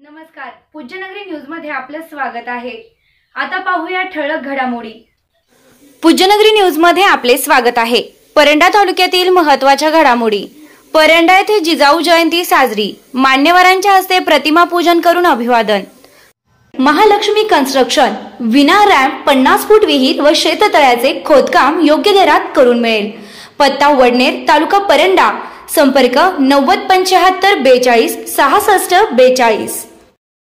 नमस्कार, पूज्यनगरी न्यूज मध्ये आपलं स्वागत आहे। आता पाहूया ठळक घडामोडी। पूज्यनगरी न्यूज मध्ये आपले स्वागत आहे। परंडा तालुक्यातील महत्त्वाच्या घडामोडी। परंडा येथे जिजाऊ जयंती साजरी, मान्यवरांच्या हस्ते प्रतिमा पूजन करून अभिवादन। महालक्ष्मी कन्स्ट्रक्शन विना रॅम्प 50 फूट विहीर व शेततळ्याचे खोदकाम योग्य दरात करून मिळेल। पत्ता वडनेर, तालुका परंडा, संपर्क 907542 6642।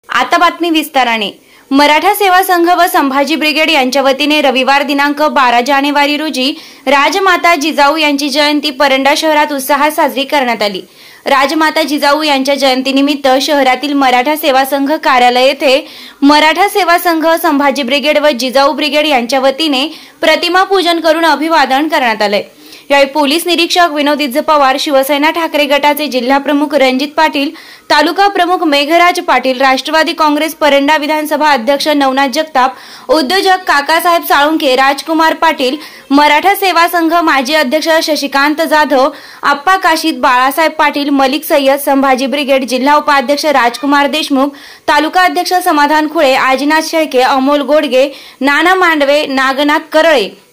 आता बातमी विस्ताराने। मराठा सेवा संघ व संभाजी ब्रिगेड यांच्या वतीने रविवार दिनांक 12 जानेवारी रोजी राजमाता जिजाऊ यांची जयंती परंडा शहरात उत्साहात साजरी करण्यात आली। राजमाता जिजाऊ यांच्या जयंतीनिमित्त शहरातील मराठा सेवा संघ कार्यालय येथे मराठा सेवा संघ, संभाजी ब्रिगेड व जिजाऊ ब्रिगेड यांच्या वतीने प्रतिमा पूजन करून अभिवादन करण्यात आले। यावेळी पोलीस निरीक्षक विनोद पवार, शिवसेना ठाकरे गटाचे जिल्हा प्रमुख रणजित पाटील, तालुका प्रमुख मेघराज पाटील, राष्ट्रवादी काँग्रेस परंडा विधानसभा अध्यक्ष नवनाथ जगताप, उद्योजक काकासाहेब साळुंखे, राजकुमार पाटील, मराठा सेवा संघ माजी अध्यक्ष शशिकांत जाधव, आप्पा काशीद, बाळासाहेब पाटील, मलिक सय्यद, संभाजी ब्रिगेड जिल्हा उपाध्यक्ष राजकुमार देशमुख, तालुका अध्यक्ष समाधान खुळे, आजीनाथ शेळके, अमोल गोडगे, नाना मांडवे, नागनाथ करळे,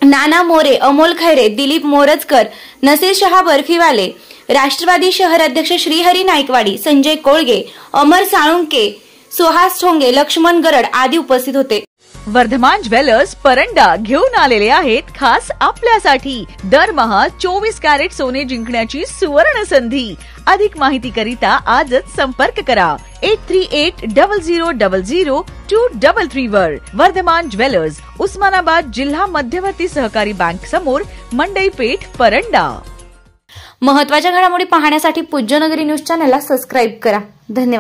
नाना मोरे, अमोल खैरे, दिलीप मोरजकर, नसीर शहा बर्फीवाले, राष्ट्रवादी शहर अध्यक्ष श्रीहरी नाईकवाडी, संजय कोळगे, अमर साळुंके, सुहास ठोंगे, लक्ष्मण गरड आदी उपस्थित होते। वर्धमान ज्वेलर्स परंडा घेऊन आलेले आहेत खास आपल्यासाठी दरमहा 24 कॅरेट सोने जिंकण्याची सुवर्ण संधी। अधिक माहिती करिता आजच संपर्क करा 8380000233 वर। वर्धमान ज्वेलर्स, उस्मानाबाद जिल्हा मध्यवर्ती सहकारी बँक समोर, मंडई पेठ, परंडा। महत्त्वाच्या घडामोडी पाहण्यासाठी पूज्यनगरी न्यूज चॅनलला सबस्क्राइब करा। धन्यवाद।